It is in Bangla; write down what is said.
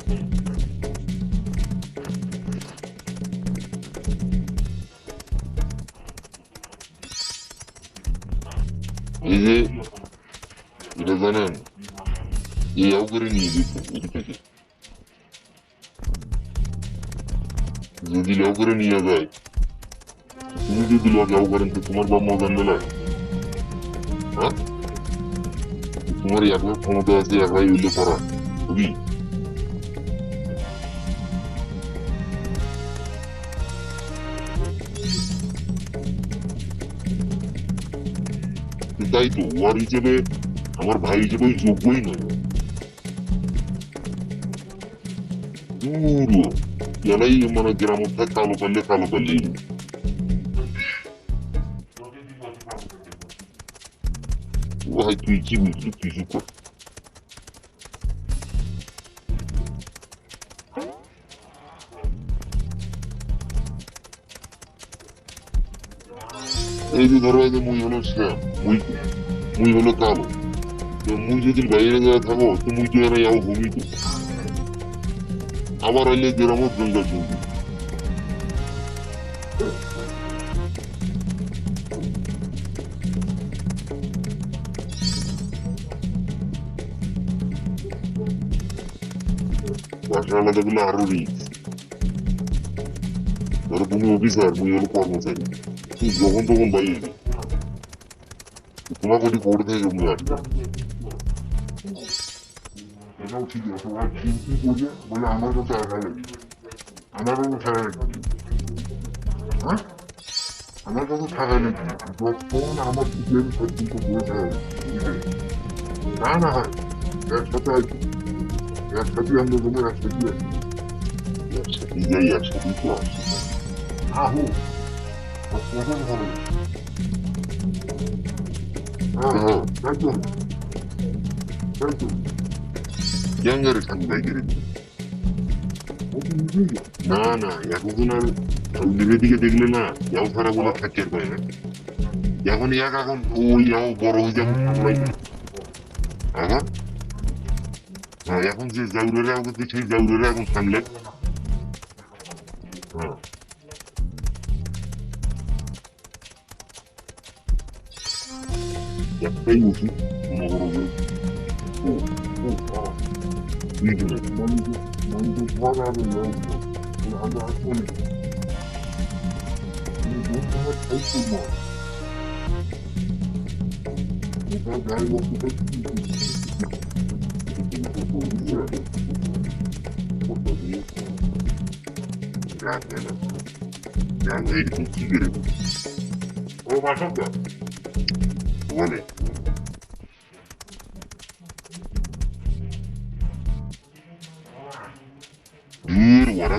এই যে এটা জানেন এও করে নিয়ে যেত এটি থেকে যদি লেও করে নিয়ে যায় তুমি যদি লেও করেন তো তোমার বাপ মা জানবে না হ্যাঁ তোমার একবার ক্ষমতা আছে একাই উল্লেখ করা বুঝি তাই তো ওয়ার হিসেবে আমার ভাই হিসেবে ওই যোগ্যই নয় দূর এলাই মানে গ্রাম অর্থাৎ কালো পারলেই ও ভাই তুই কি বুঝলি কিছু কর এই যে ধরো এই যে মুই হলো শ্যাম মুই হলো কালো মুই যদি বাইরে যাওয়া থাকো তো মুই তো এরা যাও ঘুমি তো আবার আইলে গ্রামত গঙ্গা শুনবো বাসা আলাদা গুলো আরো রিস্ক ধরো তুমি অফিসার মুই হলো কর্মচারী তুই যখন তখন বাইরে তোমাকে ওটি করে থেকে জমি আর এটাও ঠিক আছে আর চিন্তি করবে বলে আমার কাছে আঘা লাগে আমার কাছে থাকা লাগে হ্যাঁ আমার কাছে থাকা লাগে যখন আমার দিকে সব কিন্তু বলে থাকা না না হয় একসাথে আছি একসাথে আমরা তোমার একসাথে আছি একসাথে যাই একসাথেই তো আসছি আহো কখন হবে হ্যাঁ তাই তো Younger থাকবে না না এখন আর নিজের দিকে দেখলে না যাও সারা বলে থাকতে পারে না এখন এখন ওই যাও বড় হয়ে যাবো সামলাই না এখন যে জাউরেরা আমাকে সেই জাউরেরা এখন সামলে একটাই উচিত মনে করো মানুষ ভালো হবে আমরা আসলে ও বাসা বলে ওরা